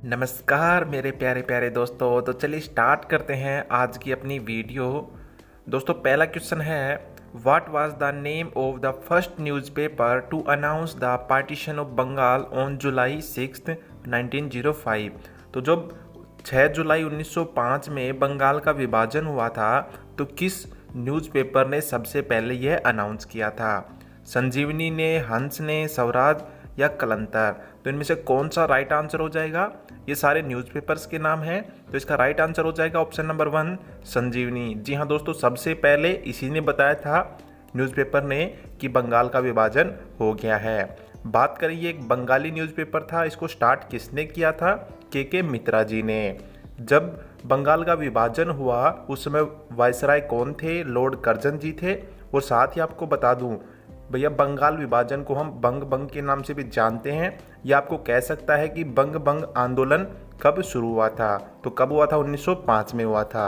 नमस्कार मेरे प्यारे प्यारे दोस्तों। तो चलिए स्टार्ट करते हैं आज की अपनी वीडियो। दोस्तों पहला क्वेश्चन है, what was the name of the first newspaper to announce the partition of Bengal on July 6 1905। तो जब 6 जुलाई 1905 में बंगाल का विभाजन हुआ था तो किस न्यूज़पेपर ने सबसे पहले यह अनाउंस किया था? संजीवनी ने, हंस ने, स्वराज या कलंतर? तो इनमें से कौन सा राइट आंसर हो जाएगा? ये सारे न्यूज़पेपर्स के नाम हैं, तो इसका राइट आंसर हो जाएगा ऑप्शन नंबर 1 संजीवनी। जी हाँ दोस्तों, सबसे पहले इसी ने बताया था न्यूज़पेपर ने कि बंगाल का विभाजन हो गया है। बात करें, ये एक बंगाली न्यूज़पेपर था। इसको स्टार्ट किसने किया था? के मित्रा जी ने। जब बंगाल का विभाजन हुआ उस समय वायसराय कौन थे? लॉर्ड कर्जन जी थे। और साथ ही आपको बता दूं भैया, बंगाल विभाजन को हम बंग बंग के नाम से भी जानते हैं। यह आपको कह सकता है कि बंग बंग आंदोलन कब शुरू हुआ था? तो कब हुआ था? 1905 में हुआ था।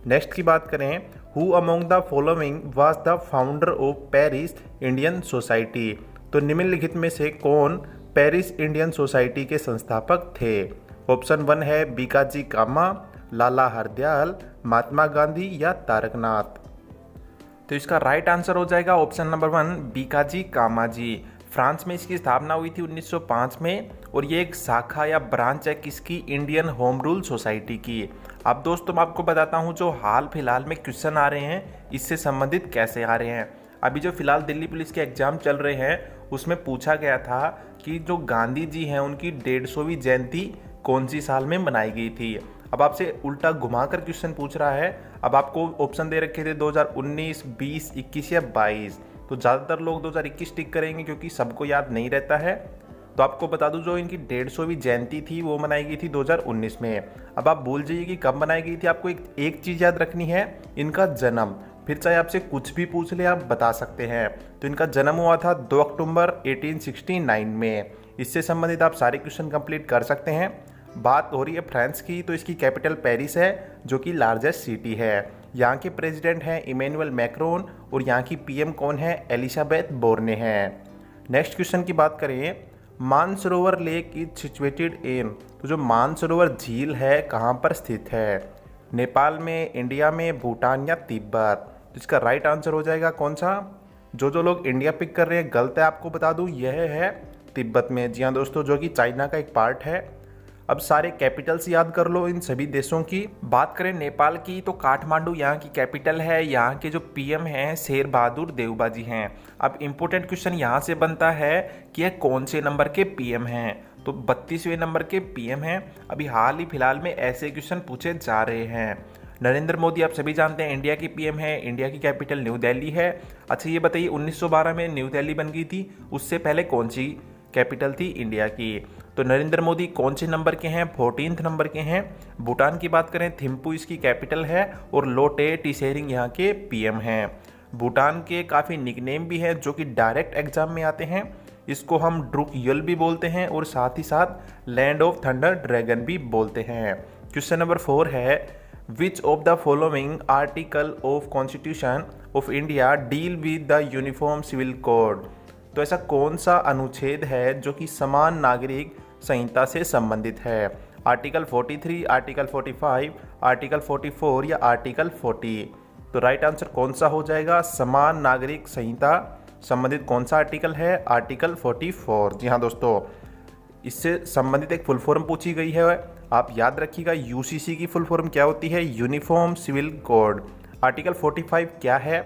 नेक्स्ट की बात करें, who among the following was the founder of Paris Indian society? तो निम्नलिखित में से कौन पेरिस इंडियन सोसाइटी के संस्थापक थे? ऑप्शन 1 है बीकाजी कामा, लाला हरदयाल, महात्मा गांधी या तारकनाथ? तो इसका राइट आंसर हो जाएगा ऑप्शन नंबर 1 बीकाजी कामा जी। फ्रांस में इसकी स्थापना हुई थी 1905 में और ये एक शाखा या ब्रांच है किसकी? इंडियन होम रूल सोसाइटी की। अब दोस्तों मैं आपको बताता हूँ जो हाल फिलहाल में क्वेश्चन आ रहे हैं इससे संबंधित कैसे आ रहे हैं। अभी जो फिलहाल दिल्ली पुलिस के एग्जाम चल रहे हैं उसमें पूछा गया था कि जो गांधी जी हैं उनकी 150वीं जयंती कौन सी साल में मनाई गई थी। अब आपसे उल्टा घुमाकर क्वेश्चन पूछ रहा है। अब आपको ऑप्शन दे रखे थे 2019, 20, 21 या 22। तो ज़्यादातर लोग 2021 टिक करेंगे क्योंकि सबको याद नहीं रहता है। तो आपको बता दूं जो इनकी 150वीं जयंती थी वो मनाई गई थी 2019 में। अब आप भूल जाइए कि कब मनाई गई थी। आपको एक चीज़ याद रखनी है, इनका जन्म। फिर चाहे आपसे कुछ भी पूछ ले आप बता सकते हैं। तो इनका जन्म हुआ था 2 अक्टूबर 1869 में। इससे संबंधित आप सारे क्वेश्चन कंप्लीट कर सकते हैं। बात हो रही है फ्रांस की, तो इसकी कैपिटल पेरिस है जो कि लार्जेस्ट सिटी है। यहाँ के प्रेसिडेंट हैं इमैनुअल मैक्रोन और यहाँ की पीएम कौन है? एलिजाबेथ बोर्ने हैं। नेक्स्ट क्वेश्चन की बात करें, Mansarovar lake is situated in? तो जो मानसरोवर झील है कहाँ पर स्थित है? नेपाल में, इंडिया में, भूटान या तिब्बत? तो इसका राइट आंसर हो जाएगा कौन सा? जो लोग इंडिया पिक कर रहे हैं गलत है, आपको बता दूं यह है तिब्बत में। जी हाँ दोस्तों, जो कि चाइना का एक पार्ट है। अब सारे कैपिटल्स याद कर लो इन सभी देशों की। बात करें नेपाल की तो काठमांडू यहाँ की कैपिटल है। यहाँ के जो पीएम हैं शेर बहादुर देउबा जी हैं। अब इम्पोर्टेंट क्वेश्चन यहाँ से बनता है कि यह कौन से नंबर के पीएम हैं? तो 32वें नंबर के पीएम हैं। अभी हाल ही फिलहाल में ऐसे क्वेश्चन पूछे जा रहे हैं। नरेंद्र मोदी आप सभी जानते हैं इंडिया की पीएम है। इंडिया की कैपिटल न्यू दिल्ली है। अच्छा ये बताइए 1912 में न्यू दिल्ली बन गई थी, उससे पहले कौन सी कैपिटल थी इंडिया की? तो नरेंद्र मोदी कौन से नंबर के हैं? 14th नंबर के हैं। भूटान की बात करें, थिम्पू इसकी कैपिटल है और लोटे टिसेरिंग यहाँ के पीएम हैं। भूटान के काफ़ी निकनेम भी हैं जो कि डायरेक्ट एग्जाम में आते हैं। इसको हम ड्रुक यल भी बोलते हैं और साथ ही साथ लैंड ऑफ थंडर ड्रैगन भी बोलते हैं। क्वेश्चन नंबर 4 है, which of the following article of constitution of India deal with the uniform civil code? तो ऐसा कौन सा अनुच्छेद है जो कि समान नागरिक संहिता से संबंधित है? आर्टिकल 43, आर्टिकल 45, आर्टिकल 44 या आर्टिकल 40? तो राइट आंसर कौन सा हो जाएगा? समान नागरिक संहिता संबंधित कौन सा आर्टिकल है? आर्टिकल 44। जी हाँ दोस्तों, इससे संबंधित एक फुल फॉर्म पूछी गई है, आप याद रखिएगा। यूसीसी की फुल फॉर्म क्या होती है? Uniform civil code. आर्टिकल 45 क्या है?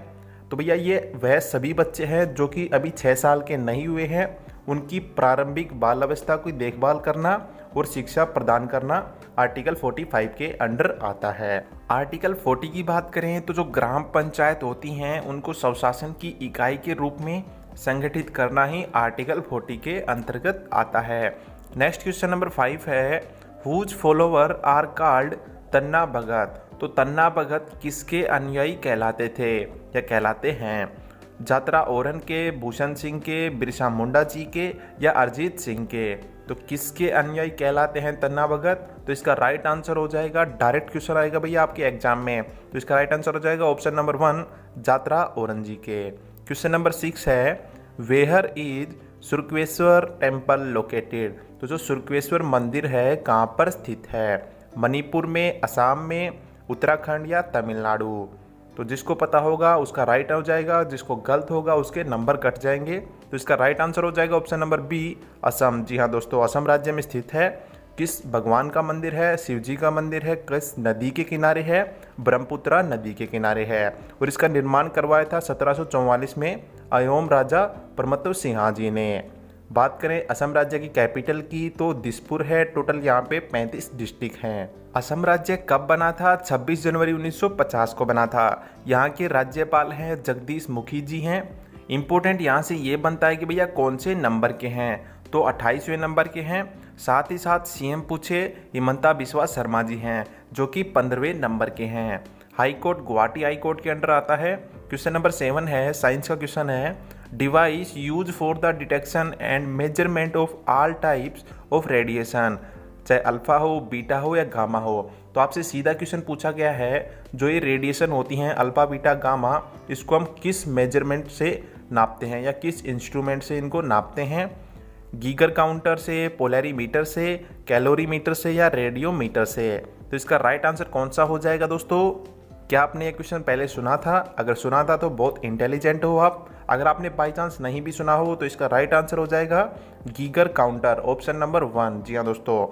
तो भैया ये वह सभी बच्चे हैं जो कि अभी 6 साल के नहीं हुए हैं, उनकी प्रारंभिक बाल अवस्था की देखभाल करना और शिक्षा प्रदान करना आर्टिकल 45 के अंडर आता है। आर्टिकल 40 की बात करें तो जो ग्राम पंचायत होती हैं उनको स्वशासन की इकाई के रूप में संगठित करना ही आर्टिकल 40 के अंतर्गत आता है। नेक्स्ट क्वेश्चन नंबर 5 है, हुज फॉलोवर आर कॉल्ड तन्ना भगत? तो तन्ना भगत किसके अनुयायी कहलाते थे या कहलाते हैं? जात्रा ओरन के, भूषण सिंह के, बिरसा मुंडा जी के या अरिजीत सिंह के? तो किसके अनुयायी कहलाते हैं तन्ना भगत? तो इसका राइट आंसर हो जाएगा, डायरेक्ट क्वेश्चन आएगा भैया आपके एग्जाम में, तो इसका राइट आंसर हो जाएगा ऑप्शन नंबर 1 जात्रा ओरन जी के। क्वेश्चन नंबर 6 है, वेयर इज सुरकेश्वर टेम्पल लोकेटेड? तो जो शुक्रेश्वर मंदिर है कहाँ पर स्थित है? मणिपुर में, असम में, उत्तराखंड या तमिलनाडु? तो जिसको पता होगा उसका राइट हो जाएगा, जिसको गलत होगा उसके नंबर कट जाएंगे। तो इसका राइट आंसर हो जाएगा ऑप्शन नंबर बी, असम। जी हाँ दोस्तों, असम राज्य में स्थित है। किस भगवान का मंदिर है? शिव जी का मंदिर है। किस नदी के किनारे है? ब्रह्मपुत्रा नदी के किनारे है। और इसका निर्माण करवाया था 1744 में अयोम राजा प्रमत्व सिंहा जी ने। बात करें असम राज्य की कैपिटल की तो दिसपुर है। टोटल यहाँ पे 35 डिस्ट्रिक्ट हैं। असम राज्य कब बना था? 26 जनवरी 1950 को बना था। यहाँ के राज्यपाल हैं जगदीश मुखी जी हैं। इम्पोर्टेंट यहाँ से ये बनता है कि भैया कौन से नंबर के हैं, तो 28वें नंबर के हैं। साथ ही साथ सीएम पूछे हिमंता बिस्वा शर्मा जी हैं जो कि 15वें नंबर के हैं। High court Guwahati high court के अंडर आता है। क्वेश्चन नंबर 7 है, साइंस का क्वेश्चन है। Device use for the detection and measurement of all types of radiation, चाहे अल्फा हो, बीटा हो या गामा हो। तो आपसे सीधा क्वेश्चन पूछा गया है, जो ये रेडिएशन होती हैं अल्फा, बीटा, गामा, इसको हम किस मेजरमेंट से नापते हैं या किस इंस्ट्रूमेंट से इनको नापते हैं? गीगर काउंटर से, पोलैरीमीटर से, कैलोरीमीटर से या रेडियोमीटर से? तो इसका राइट आंसर कौन सा हो जाएगा दोस्तों? क्या आपने ये क्वेश्चन पहले सुना था? अगर सुना था तो बहुत इंटेलिजेंट हो आप। अगर आपने बाई चांस नहीं भी सुना हो तो इसका राइट आंसर हो जाएगा गीगर काउंटर, ऑप्शन नंबर 1। जी हाँ दोस्तों,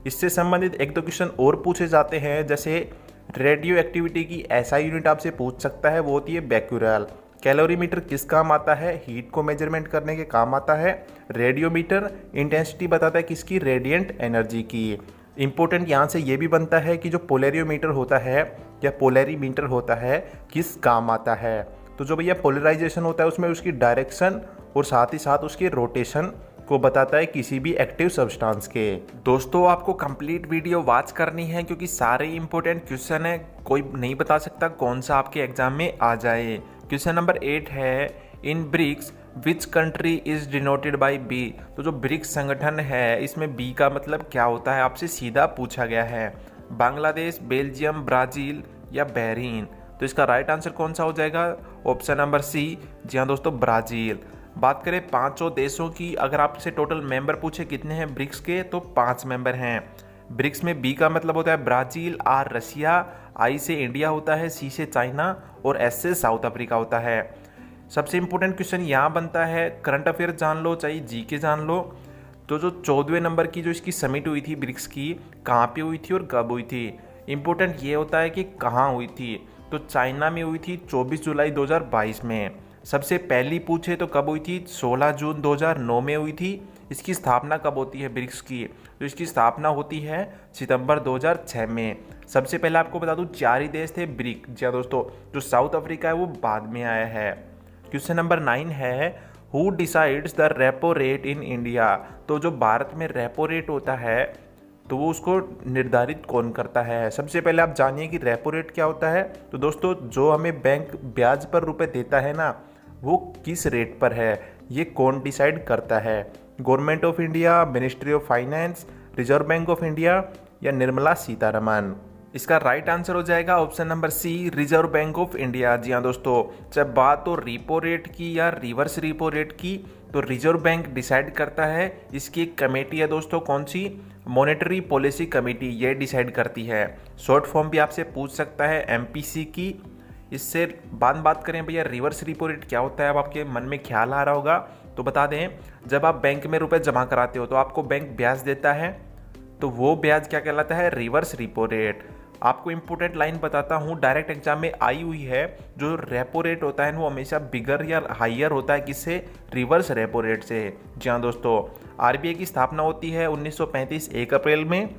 इससे संबंधित एक दो क्वेश्चन और पूछे जाते हैं। जैसे रेडियो एक्टिविटी की ऐसा यूनिट आपसे पूछ सकता है, वो होती है बैक्यूरेल। कैलोरीमीटर किस काम आता है? हीट को मेजरमेंट करने के काम आता है। रेडियोमीटर इंटेंसिटी बताता है किसकी? रेडिएंट एनर्जी की। इंपॉर्टेंट यहाँ से ये भी बनता है कि जो पोलैरियोमीटर होता है या पोलैरीमीटर होता है किस काम आता है? तो जो भैया पोलराइजेशन होता है उसमें उसकी डायरेक्शन और साथ ही साथ उसके रोटेशन को बताता है किसी भी एक्टिव सब्सटेंस के। दोस्तों आपको कंप्लीट वीडियो वॉच करनी है क्योंकि सारे इंपॉर्टेंट क्वेश्चन है, कोई नहीं बता सकता कौन सा आपके एग्जाम में आ जाए। क्वेश्चन नंबर 8 है, in BRICS which country is denoted by B. तो जो ब्रिक्स संगठन है इसमें बी का मतलब क्या होता है, आपसे सीधा पूछा गया है। बांग्लादेश, बेल्जियम, ब्राजील या बहरीन? तो इसका राइट आंसर कौन सा हो जाएगा? ऑप्शन नंबर सी। जी हाँ दोस्तों, ब्राजील। बात करें पांचों देशों की, अगर आपसे टोटल मेंबर पूछे कितने हैं ब्रिक्स के, तो 5 मेंबर हैं। ब्रिक्स में बी का मतलब होता है ब्राजील, आर रशिया, आई से इंडिया होता है, सी से चाइना और एस से साउथ अफ्रीका होता है। सबसे इंपॉर्टेंट क्वेश्चन यहाँ बनता है, करंट अफेयर जान लो चाहे जी के जान लो, तो जो 14वें नंबर की जो इसकी समिट हुई थी ब्रिक्स की, कहाँ पे हुई थी और कब हुई थी? इंपॉर्टेंट ये होता है कि कहाँ हुई थी, तो चाइना में हुई थी 24 जुलाई 2022 में। सबसे पहली पूछे तो कब हुई थी? 16 जून 2009 में हुई थी। इसकी स्थापना कब होती है ब्रिक्स की? तो इसकी स्थापना होती है सितंबर 2006 में। सबसे पहले आपको बता दूं 4 ही देश थे ब्रिक। जी हाँ दोस्तों, जो साउथ अफ्रीका है वो बाद में आया है। क्वेश्चन नंबर 9 है, who decides the repo rate in India. तो जो भारत में रेपो रेट होता है तो वो उसको निर्धारित कौन करता है? सबसे पहले आप जानिए कि रेपो रेट क्या होता है। तो दोस्तों जो हमें बैंक ब्याज पर रुपए देता है ना, वो किस रेट पर है ये कौन डिसाइड करता है? Government of India, ministry of finance, Reserve Bank of India या निर्मला सीतारमन? इसका राइट आंसर हो जाएगा option number C, Reserve Bank of India. जी हाँ दोस्तों, जब बात हो रिपो रेट की या रिवर्स रिपो रेट की, तो रिजर्व बैंक डिसाइड करता है। इसकी एक कमेटी है दोस्तों, कौन सी? मॉनेटरी पॉलिसी कमेटी, ये डिसाइड करती है। शॉर्ट फॉर्म भी आपसे पूछ सकता है एमपीसी की। इससे बात करें भैया रिवर्स रिपो रेट क्या होता है, अब आपके मन में ख्याल आ रहा होगा तो बता दें। जब आप बैंक में रुपए जमा कराते हो तो आपको बैंक ब्याज देता है, तो वो ब्याज क्या कहलाता है? Reverse repo rate. आपको इंपॉर्टेंट लाइन बताता हूँ, डायरेक्ट एग्जाम में आई हुई है। जो रेपो रेट होता है वो हमेशा बिगर या हाइयर होता है, किससे? रिवर्स रेपो रेट से। जी हाँ दोस्तों, आरबीआई की स्थापना होती है 1935 1 अप्रैल में।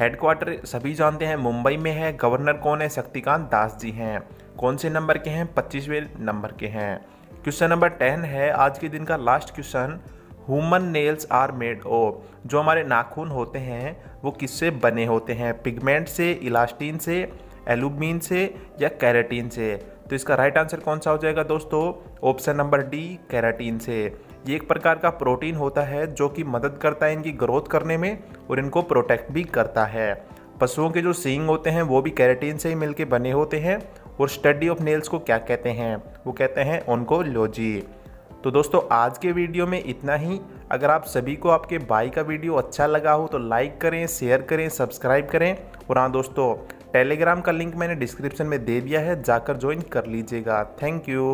हेडक्वार्टर सभी जानते हैं मुंबई में है। गवर्नर कौन है? शक्तिकांत दास जी हैं। कौन से नंबर के हैं? 25वें नंबर के हैं। क्वेश्चन नंबर 10 है, आज के दिन का last question. Human nails are made of. जो हमारे नाखून होते हैं वो किससे बने होते हैं? पिगमेंट से, इलास्टिन से, एल्यूमिन से या कैराटीन से? तो इसका राइट आंसर कौन सा हो जाएगा दोस्तों? ऑप्शन नंबर डी, कैराटीन से। ये एक प्रकार का प्रोटीन होता है जो कि मदद करता है इनकी ग्रोथ करने में और इनको प्रोटेक्ट भी करता है। पशुओं के जो सींग होते हैं वो भी कैराटीन से ही मिलके बने होते हैं। और स्टडी ऑफ नेल्स को क्या कहते हैं? वो कहते हैं ऑन्कोलॉजी। तो दोस्तों आज के वीडियो में इतना ही। अगर आप सभी को आपके भाई का वीडियो अच्छा लगा हो तो लाइक करें, शेयर करें, सब्सक्राइब करें। और हाँ दोस्तों, टेलीग्राम का लिंक मैंने डिस्क्रिप्शन में दे दिया है, जाकर ज्वाइन कर लीजिएगा। Thank you.